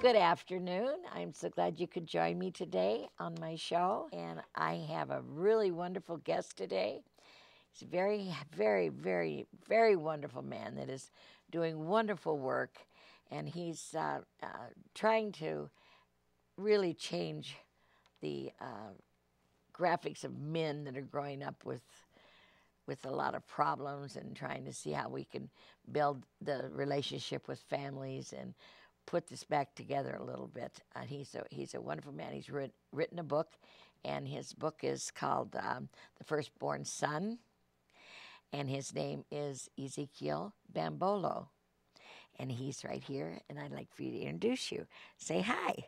Good afternoon. I'm so glad you could join me today on my show. And I have a really wonderful guest today. He's a very, very, very, very wonderful man that is doing wonderful work. And he's trying to really change the graphics of men that are growing up with a lot of problems and trying to see how we can build the relationship with families and put this back together a little bit. He's a wonderful man. He's written a book, and his book is called The Firstborn Son, and his name is Ezekiel Bambolo. And he's right here, and I'd like for you to introduce you. Say hi.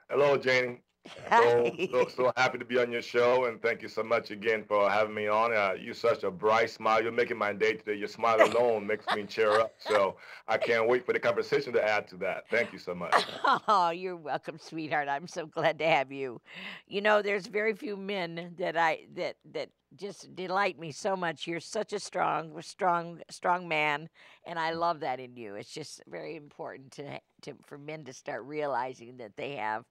Hello, Janie. So, Hi. so happy to be on your show, and thank you so much again for having me on. You're such a bright smile. You're making my day today. Your smile alone makes me cheer up. So I can't wait for the conversation to add to that. Thank you so much. Oh, you're welcome, sweetheart. I'm so glad to have you. You know, there's very few men that just delight me so much. You're such a strong man, and I love that in you. It's just very important to for men to start realizing that they have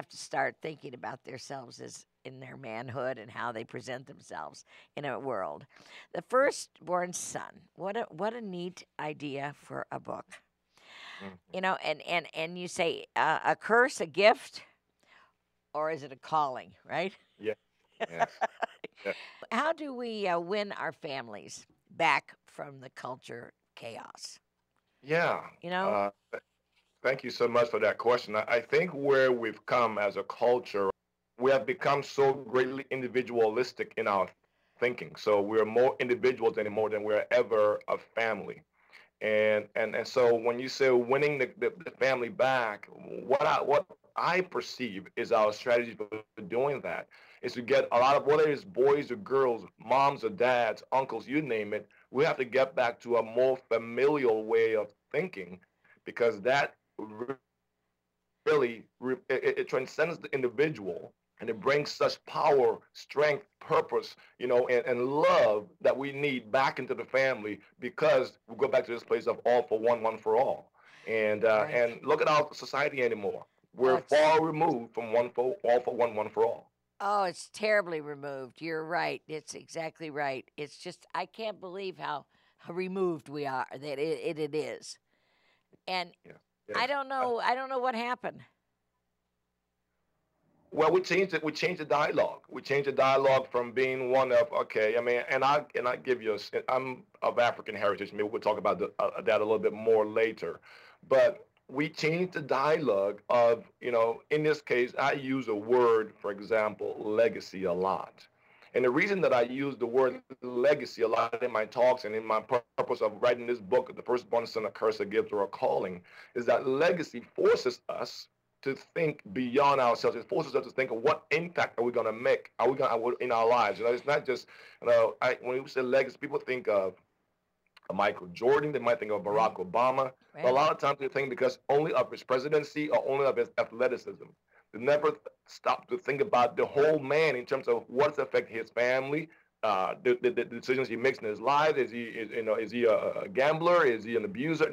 to start thinking about themselves as in their manhood and how they present themselves in a world. The firstborn son. What a neat idea for a book. Mhm. You know, and you say a curse, a gift, or is it a calling, right? Yeah, yes. Yeah. How do we win our families back from the culture chaos? Yeah. You know, Uh, Thank you so much for that question. I think where we've come as a culture, we have become so greatly individualistic in our thinking. So we're more individuals anymore than we're ever a family. And so when you say winning the family back, what I perceive is our strategy for doing that is to get a lot of, whether it's boys or girls, moms or dads, uncles, you name it, we have to get back to a more familial way of thinking because that it transcends the individual and it brings such power, strength, purpose, and love that we need back into the family because we go back to this place of all for one for all. right? And look at our society anymore. Oh, We're far removed from all for one for all. it's terribly removed. You're right. It's exactly right. It's just I can't believe how removed we are that it is. And Yeah. Yes. I don't know what happened. Well, we changed it. We changed the dialogue. We changed the dialogue from being one of okay. I mean, and I give you. I'm of African heritage. Maybe we'll talk about that a little bit more later. But we changed the dialogue of In this case, I use a word, for example, legacy a lot. And the reason that I use the word legacy a lot in my talks and in my purpose of writing this book, The Firstborn Son, a Curse, a Gift, or a Calling, is that legacy forces us to think beyond ourselves. It forces us to think of what impact are we going to make? Are we going to in our lives? It's not just when we say legacy, people think of Michael Jordan. They might think of Right, Barack Obama. But a right. lot of times they think because only of his presidency or only of his athleticism. They never stop to think about the whole man in terms of what's affecting his family, the decisions he makes in his life. Is he a gambler? Is he an abuser?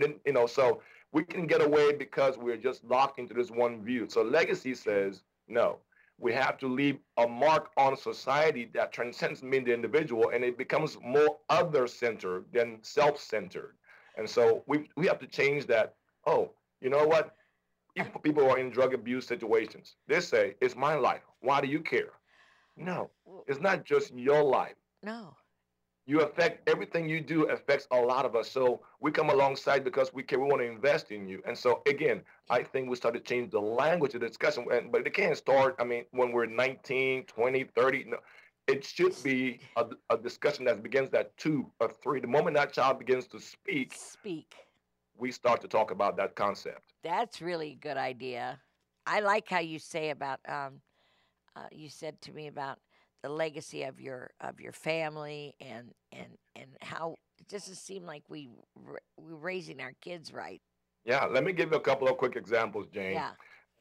So we can get away because we're just locked into this one view. So legacy True. says no. We have to leave a mark on society that transcends me, the individual, and it becomes more other-centered than self-centered. And so we have to change that. Oh, you know what? If people are in drug abuse situations, they say, it's my life. Why do you care? No, W- it's not just your life. No. You affect everything you do affects a lot of us. So we come alongside because we care. We want to invest in you. And so again, Yeah. I think we start to change the language of the discussion. But it can't start. I mean, when we're 19, 20, 30. No, it should be a discussion that begins at 2 or 3. The moment that child begins to speak, Speak. we start to talk about that concept. That's really a good idea. I like how you say about you said to me about the legacy of your family and how it doesn't seem like we're raising our kids right. Yeah, let me give you a couple of quick examples, Jane. Yeah.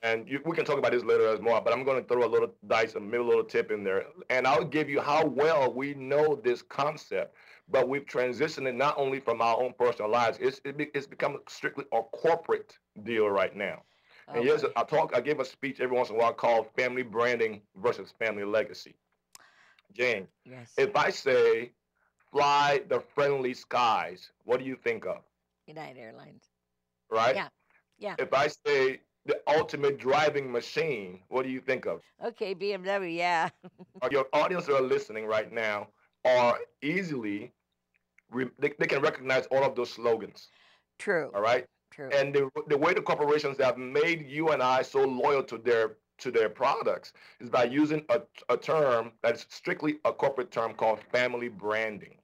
And we can talk about this later as more, but I'm going to throw a little dice, maybe a little tip in there. And I'll give you how well we know this concept, but we've transitioned it not only from our own personal lives, it's become strictly a corporate deal right now. And Oh yes, boy. I give a speech every once in a while called Family Branding versus Family Legacy. Jane, Yes. if I say fly the friendly skies, what do you think of? United Airlines. Right? Yeah. Yeah. If I say the ultimate driving machine, what do you think of? Okay, BMW. Yeah. Your audience that are listening right now are easily, they can recognize all of those slogans. True. All right. True. And the way the corporations have made you and I so loyal to their products is by using a term that's strictly a corporate term called family branding.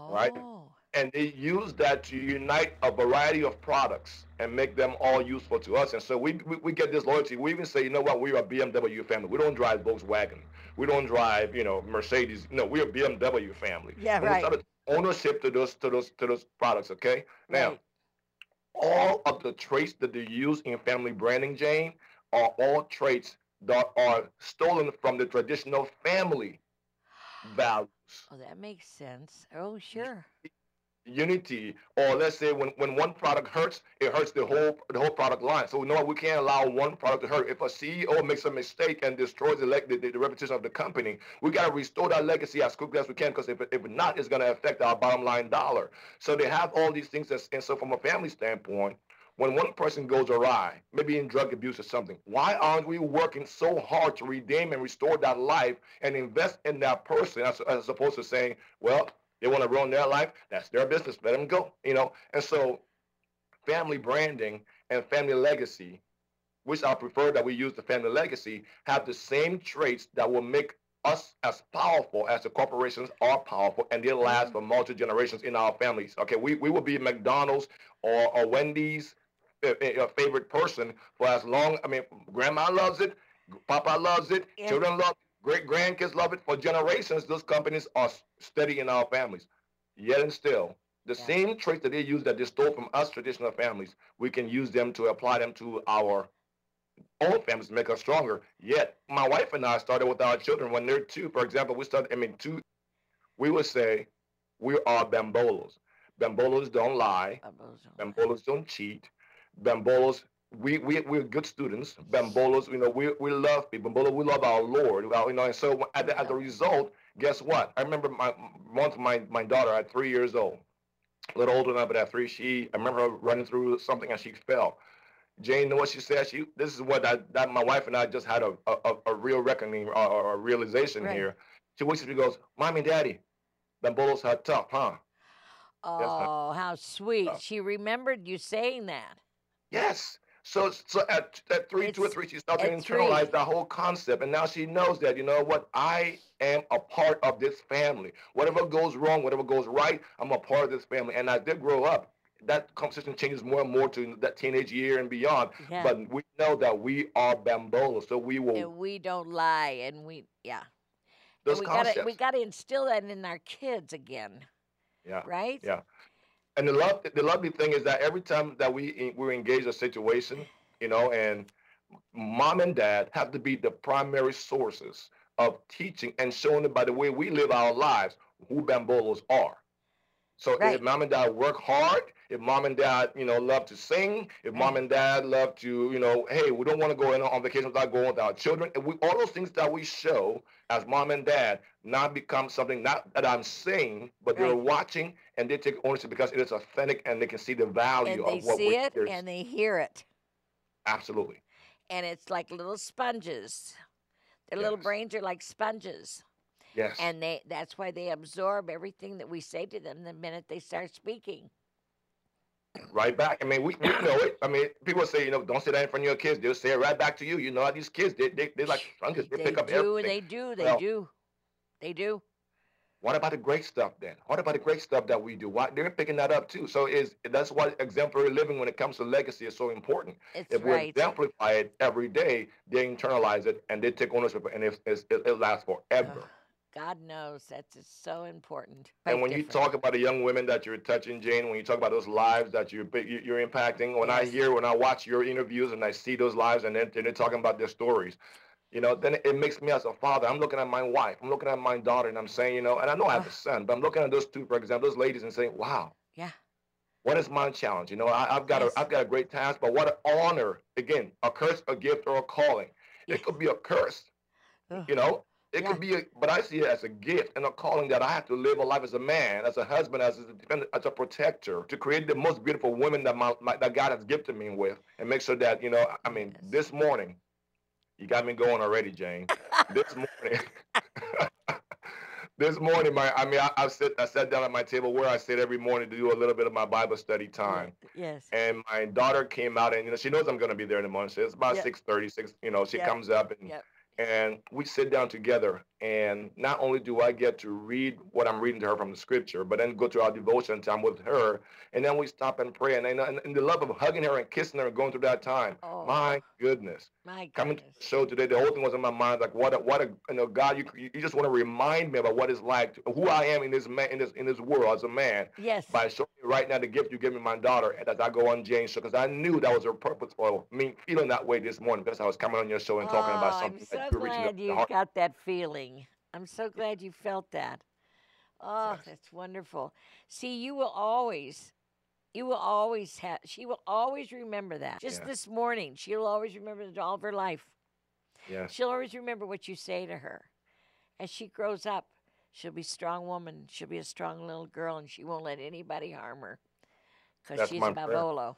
Right? Oh. And they use that to unite a variety of products and make them all useful to us. And so we get this loyalty. We even say, you know what, we're a BMW family. We don't drive Volkswagen. We don't drive, Mercedes. No, we're a BMW family. Yeah. And we Right. started ownership to those products. Okay. Now, Right. all of the traits that they use in family branding, Jane, are all traits that are stolen from the traditional family values. Oh, that makes sense. Oh, sure. Unity, or let's say when one product hurts, it hurts the whole product line. So no, we can't allow one product to hurt. If a CEO makes a mistake and destroys the reputation of the company, we got to restore that legacy as quickly as we can, because if not, it's going to affect our bottom line dollar. So they have all these things and so from a family standpoint, when one person goes awry, maybe in drug abuse or something, why aren't we working so hard to redeem and restore that life and invest in that person, as opposed to saying, well, they want to ruin their life. That's their business. Let them go. And so family branding and family legacy, which I prefer that we use the family legacy, have the same traits that will make us as powerful as the corporations are powerful, and they last Oh. for multi generations in our families. Okay, we will be McDonald's or Wendy's favorite person for as long. I mean, grandma loves it, Papa loves it, Yeah. children love it, great grandkids love it. For generations, those companies are steady in our families. Yet and still, the Yeah. same traits that they use that they stole from us traditional families, we can use them to apply them to our own families to make us stronger. Yet, my wife and I started with our children when they're two. For example, we started, I mean, two, we would say we are bambolos. Bambolos don't lie. Bubbles. Bambolos don't cheat. Bambolos, we're good students. Bambolos, we love people. Bambolos, we love our Lord. And so as a result, guess what? I remember my daughter at 3 years old, a little older than, but at three, I remember her running through something and she fell. Jane, know what she said? This is what that my wife and I just had a real reckoning, or a realization Right. here. She goes, Mommy, Daddy, Bambolos are tough, huh? Yes, honey, Oh, how sweet. tough. She remembered you saying that. Yes. So at three, two or It's three, she started to at internalize 3. that whole concept, and now she knows that, you know what, I am a part of this family. Whatever goes wrong, whatever goes right, I'm a part of this family. And as they grow up, that conversation changes more and more to that teenage year and beyond. Yeah. But we know that we are bambolos, so we will And we don't lie, and yeah. And those we concepts. gotta instill that in our kids again, Yeah, right? yeah. And the lovely thing is that every time that we engage a situation, and mom and dad have to be the primary sources of teaching and showing it by the way we live our lives who bambolos are. So if Right. mom and dad work hard, if mom and dad, love to sing, if mom Right. and dad love to, hey, we don't want to go on vacation without going with our children. And all those things that we show as mom and dad now become something not that I'm saying, but they're Right. watching and they take ownership because it is authentic and they can see the value And they of what we see it hear. and they hear it. Absolutely. And it's like little sponges. Their little Yes. brains are like sponges. Yes. And that's why they absorb everything that we say to them the minute they start speaking. Right back. I mean, we know it. I mean, people say, don't say that in front of your kids. They'll say it right back to you. You know how these kids, they like sponges. They They pick up do, everything. they Well, do. They do. what about the great stuff then? What about the great stuff that we do? Why they're picking that up too? So that's why exemplary living when it comes to legacy is so important. It's If we right. exemplify it every day, they internalize it and they take ownership, and it lasts Ugh. forever. God knows that's just so important. And Quite when you different. talk about the young women that you're touching, Jane, when you talk about those lives that you're impacting, Yes. when I watch your interviews and I see those lives and then they're talking about their stories, then it makes me as a father. I'm looking at my wife, I'm looking at my daughter, and I'm saying, and I know I have Oh, a son, but I'm looking at those two, for example, those ladies, and saying, wow, yeah. what is my challenge? I've got Yes. a great task, but what an honor! Again, a curse, a gift, or a calling. Yeah. It could be a curse, Oh, you know. It yeah. could be, but I see it as a gift and a calling that I have to live a life as a man, as a husband, as a defender, as a protector, to create the most beautiful women that that God has gifted me with, and make sure that I mean, Yes. this morning you got me going already, Jane. This morning, this morning, I sat down at my table where I sit every morning to do a little bit of my Bible study Yeah. time. Yes. And my daughter came out, and she knows I'm going to be there in the morning. So it's about Yep. 6:36. She Yep. comes up, Yep. and we sit down together. And not only do I get to read what I'm reading to her from the scripture, but then go to our devotion time with her, and then we stop and pray. And the love of hugging her and kissing her and going through that time, Oh, my goodness. my Coming to goodness. the show today, the whole thing was in my mind. Like, God, you just want to remind me about what it's like, who I am in this man, in this world as a man, Yes. by showing me right now the gift you give me, my daughter, and as I go on Jane's show, because I knew that was her purpose for me feeling that way this morning, because I was coming on your show and talking about Oh, I'm something that so you're reaching out glad to the you heart. got that feeling. I'm so glad you felt that. Oh, Yes, that's wonderful. See, you will always have, she will always remember that. Just yes, this morning, she'll always remember it all of her life. yes. She'll always remember what you say to her. As she grows up, she'll be a strong woman. She'll be a strong little girl, and she won't let anybody harm her because That's she's my a prayer. Bavolo.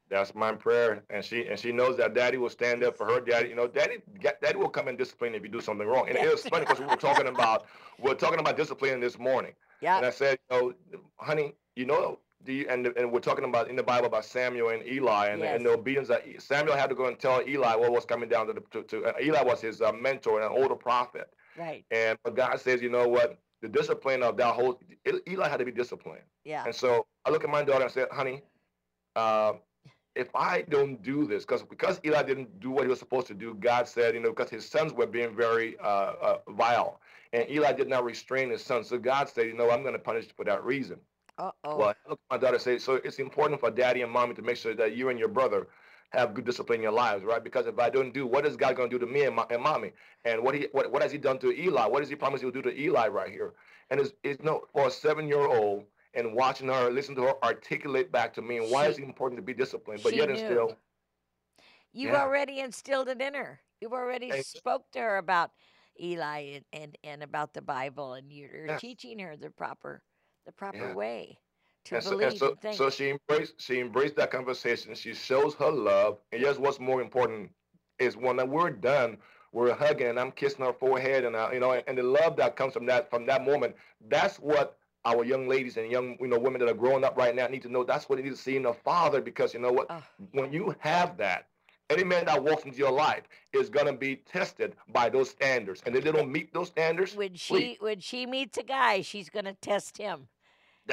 That's my prayer, and she knows that Daddy will stand up for her. Daddy, Daddy will come and discipline if you do something wrong. And it was That's funny because we were talking about discipline this morning, and yep. I said, honey, and we're talking about in the Bible about Samuel and Eli Yes. and the obedience that Samuel had to go and tell Eli what was coming down to Eli was his mentor and an older prophet, Right. and but God says, you know what, the discipline of that whole Eli had to be disciplined, Yeah. and so I look at my daughter and said, honey. Uh, if I don't do this, because Eli didn't do what he was supposed to do, God said, because his sons were being very vile, and Eli did not restrain his sons. So God said, I'm going to punish you for that reason. Uh oh. Well, I look at my daughter and say, so it's important for daddy and mommy to make sure that you and your brother have good discipline in your lives, right? Because if I don't do, what is God going to do to me and mommy? And what has he done to Eli? What does he promise he'll do to Eli right here? And it's for a 7-year old and watching her, listen to her articulate back to me, and why is She it important to be disciplined, but she yet and knew. still, You yeah. already instilled it in her. You already And spoke to her about Eli and about the Bible, and you're yes, teaching her the proper yeah. way to And so and believe so and think. so she embraced that conversation. She shows her love. And yes, what's more important is when we're done, we're hugging and I'm kissing her forehead and Yeah. and the love that comes from that moment. That's what our young ladies and young women that are growing up right now need to know. That's what they need to see in a father, because you know what? Oh, When you have that, any man that walks into your life is gonna be tested by those standards. And if they that don't meet those standards, when please. she meets a guy, she's gonna test him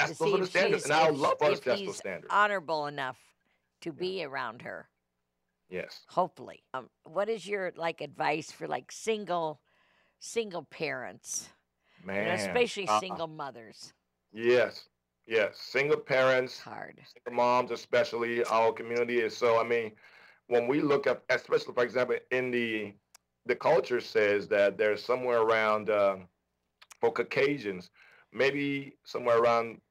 to Those see are the if standards. she's And I would love for us if to test those he's standards. honorable enough to Yeah. be around her. Yes. Hopefully. What is your advice for single parents? Man, Especially single mothers. yes, yes. Single It's parents, hard. single moms, especially our community is so. I mean, when we look at, especially for example, in the culture says that there's somewhere around for Caucasians, maybe somewhere around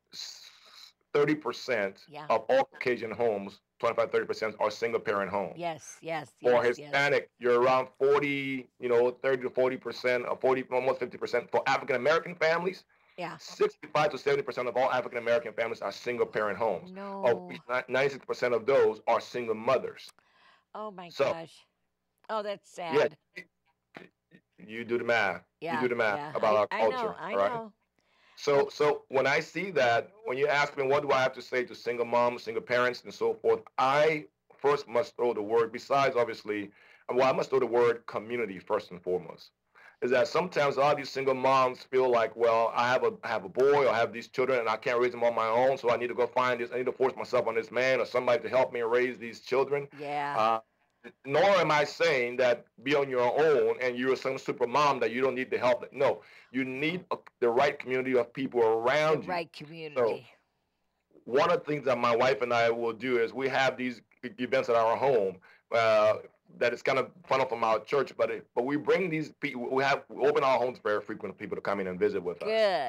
30% Yeah. of all Caucasian homes, 25-30% are single parent homes. Yes, yes, For yes, yes. Hispanic, you're around 40, 30 to 40%, or 40, almost 50%. For African American families, Yeah. 65 to 70% of all African American families are single parent homes, of which No. 96% of those are single mothers. Oh my So, gosh. Oh, that's yeah, sad. you do the math. You Yeah, do the math yeah. about I our I know. culture, I all right? know. So, That's so when I see that, when you ask me what do I have to say to single moms, single parents, and so forth, I first must throw the word. Besides, obviously, well, I must throw the word community first and foremost. Is that sometimes a lot of these single moms feel like, well, I have a boy or I have these children and I can't raise them on my own, so I need to go find this. I need to force myself on this man or somebody to help me raise these children. yeah. Uh, Nor am I saying that be on your own and you're some super mom that you don't need the help. No, you need the right community of people The around you. right So community. one of the things that my wife and I will do is we have these events at our home uh, that is kind of funneled from our church, but we bring these people. We open our homes very frequently for people to come in and visit with us. Good.